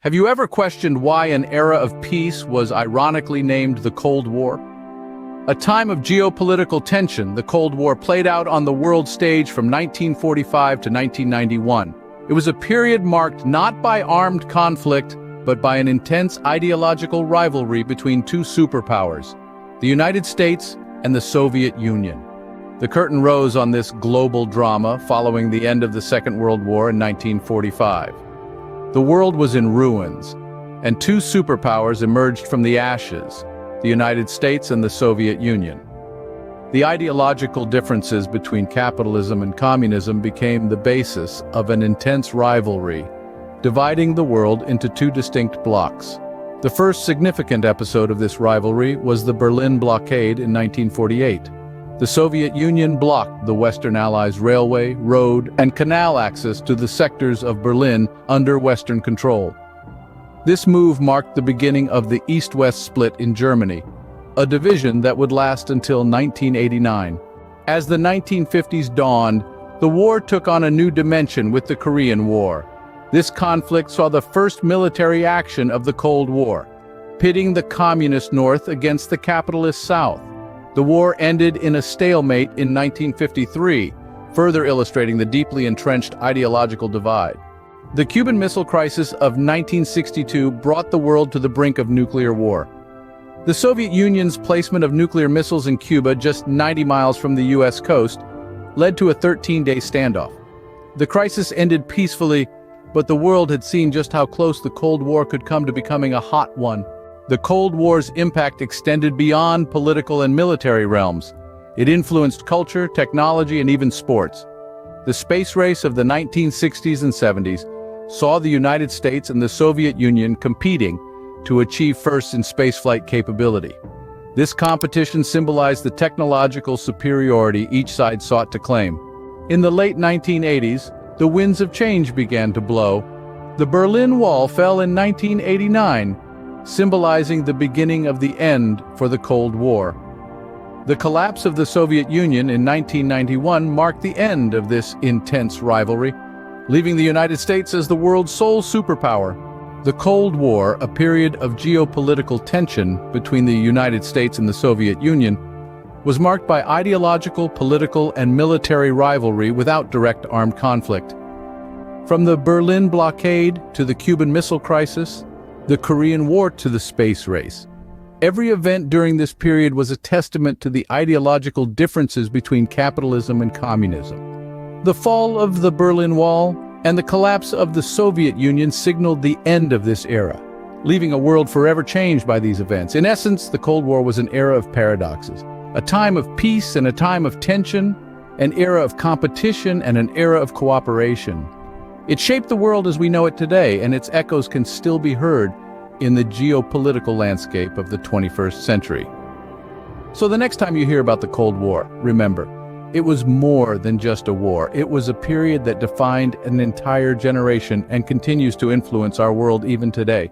Have you ever questioned why an era of peace was ironically named the Cold War? A time of geopolitical tension, the Cold War played out on the world stage from 1945 to 1991. It was a period marked not by armed conflict, but by an intense ideological rivalry between two superpowers, the United States and the Soviet Union. The curtain rose on this global drama following the end of the Second World War in 1945. The world was in ruins, and two superpowers emerged from the ashes, the United States and the Soviet Union. The ideological differences between capitalism and communism became the basis of an intense rivalry, dividing the world into two distinct blocs. The first significant episode of this rivalry was the Berlin blockade in 1948. The Soviet Union blocked the Western Allies' railway, road, and canal access to the sectors of Berlin under Western control. This move marked the beginning of the East-West split in Germany, a division that would last until 1989. As the 1950s dawned, the war took on a new dimension with the Korean War. This conflict saw the first military action of the Cold War, pitting the communist North against the capitalist South. The war ended in a stalemate in 1953, further illustrating the deeply entrenched ideological divide. The Cuban Missile Crisis of 1962 brought the world to the brink of nuclear war. The Soviet Union's placement of nuclear missiles in Cuba, just 90 miles from the U.S. coast, led to a 13-day standoff. The crisis ended peacefully, but the world had seen just how close the Cold War could come to becoming a hot one. The Cold War's impact extended beyond political and military realms. It influenced culture, technology, and even sports. The space race of the 1960s and 70s saw the United States and the Soviet Union competing to achieve first in spaceflight capability. This competition symbolized the technological superiority each side sought to claim. In the late 1980s, the winds of change began to blow. The Berlin Wall fell in 1989, symbolizing the beginning of the end for the Cold War. The collapse of the Soviet Union in 1991 marked the end of this intense rivalry, leaving the United States as the world's sole superpower. The Cold War, a period of geopolitical tension between the United States and the Soviet Union, was marked by ideological, political, and military rivalry without direct armed conflict. From the Berlin blockade to the Cuban Missile Crisis, the Korean War to the space race, every event during this period was a testament to the ideological differences between capitalism and communism. The fall of the Berlin Wall and the collapse of the Soviet Union signaled the end of this era, leaving a world forever changed by these events. In essence, the Cold War was an era of paradoxes, a time of peace and a time of tension, an era of competition and an era of cooperation. It shaped the world as we know it today, and its echoes can still be heard in the geopolitical landscape of the 21st century. So the next time you hear about the Cold War, remember, it was more than just a war. It was a period that defined an entire generation and continues to influence our world even today.